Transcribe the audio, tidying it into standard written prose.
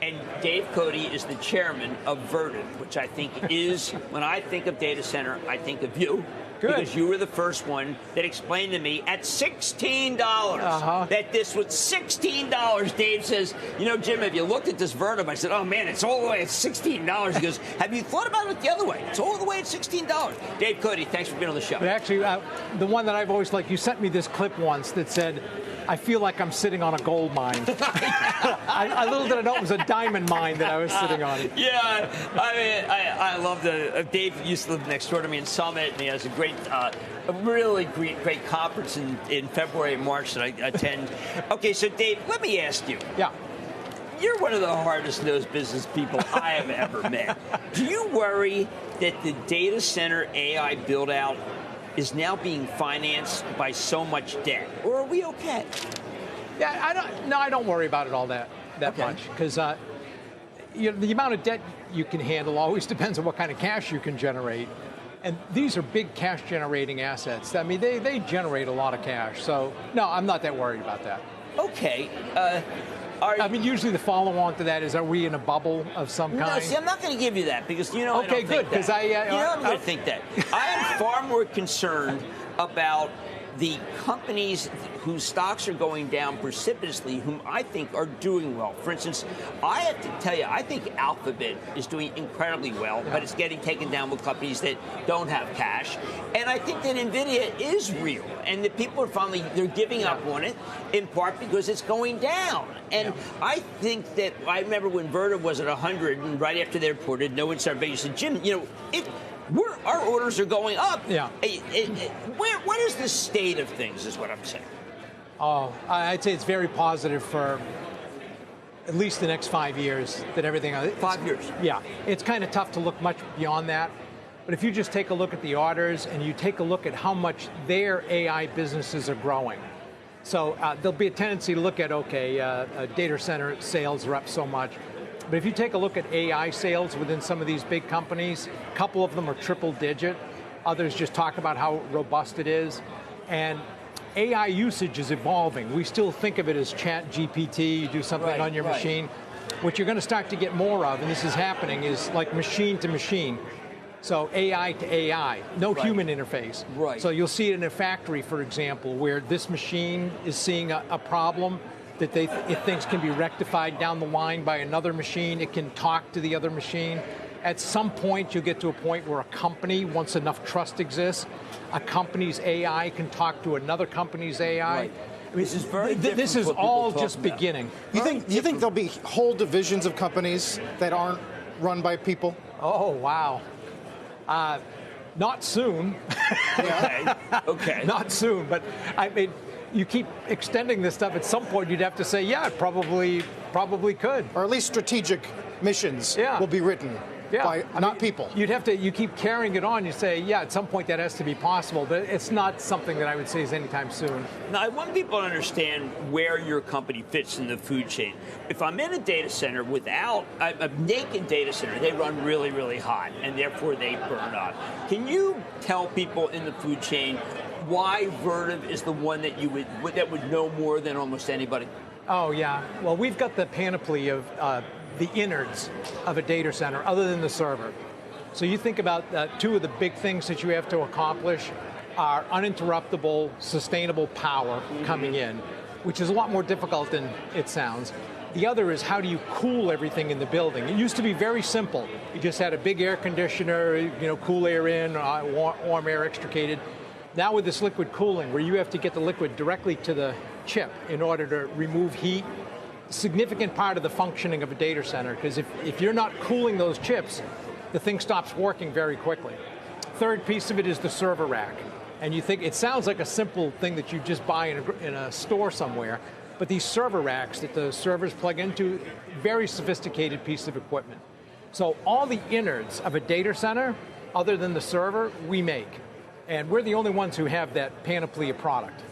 And Dave Cote is the chairman of Vertiv, which I think is, when I think of data center, I think of you. Good. Because you were the first one that explained to me at $16 that this was $16. Dave says, you know, Jim, have you looked at this Vertiv? I said, oh, man, it's all the way at $16. He goes, have you thought about it the other way? It's all the way at $16. Dave Cote, thanks for being on the show. But actually, the one that I've always liked, you sent me this clip once that said, I feel like I'm sitting on a gold mine. I little did I know it was a diamond mine that I was sitting on. Yeah, I mean, I love Dave used to live next door to me in Summit, and he has a really great conference in February and March that I attend. Okay, so Dave, let me ask you. Yeah. You're one of the hardest-nosed business people I have ever met. Do you worry that the data center AI build-out is now being financed by so much debt, or are we okay? Yeah, I don't worry about it all that much, because the amount of debt you can handle always depends on what kind of cash you can generate. And these are big cash-generating assets. I mean, they generate a lot of cash. So, no, I'm not that worried about that. Okay. I mean, usually the follow-on to that is, are we in a bubble of some kind? No, see, I'm not going to give you that, because, you know, okay, good, because I'm going to think that. I am far more concerned about the companies whose stocks are going down precipitously, whom I think are doing well. For instance, I have to tell you, I think Alphabet is doing incredibly well, but it's getting taken down with companies that don't have cash. And I think that NVIDIA is real, and that people are they're giving up on it, in part because it's going down. And I think that, I remember when Vertiv was at 100, and right after they reported, no one started, but you said, Jim, you know, our orders are going up. Yeah. What is the state of things, is what I'm saying. Oh, I'd say it's very positive for at least the next 5 years that everything. 5 years. Yeah. It's kind of tough to look much beyond that. But if you just take a look at the orders and you take a look at how much their AI businesses are growing. So there'll be a tendency to look at, data center sales are up so much. But if you take a look at AI sales within some of these big companies, a couple of them are triple digit. Others just talk about how robust it is. And AI usage is evolving. We still think of it as chat GPT, you do something on your machine. What you're going to start to get more of, and this is happening, is like machine to machine. So AI to AI, no human interface. Right. So you'll see it in a factory, for example, where this machine is seeing a problem that it thinks can be rectified down the line by another machine. It can talk to the other machine. At some point, you'll get to a point where a company, once enough trust exists, a company's AI can talk to another company's AI. Right. I mean, this is all just beginning. You think there'll be whole divisions of companies that aren't run by people? Oh, wow. Not soon. Okay. Not soon, but I mean, you keep extending this stuff. At some point, you'd have to say, yeah, it probably could. Or at least strategic missions will be written by not people. You keep carrying it on. You say, yeah, at some point that has to be possible, but it's not something that I would say is anytime soon. Now, I want people to understand where your company fits in the food chain. If I'm in a data center without a naked data center, they run really, really hot, and therefore they burn up. Can you tell people in the food chain why Vertiv is the one that would know more than almost anybody? Oh, yeah. Well, we've got the panoply of the innards of a data center, other than the server. So you think about two of the big things that you have to accomplish are uninterruptible, sustainable power coming in, which is a lot more difficult than it sounds. The other is, how do you cool everything in the building? It used to be very simple. You just had a big air conditioner, cool air in, warm air extricated. Now with this liquid cooling, where you have to get the liquid directly to the chip in order to remove heat, significant part of the functioning of a data center, because if you're not cooling those chips, the thing stops working very quickly. Third piece of it is the server rack. And you think, it sounds like a simple thing that you just buy in a store somewhere, but these server racks that the servers plug into, very sophisticated piece of equipment. So all the innards of a data center, other than the server, we make. And we're the only ones who have that panoply of product.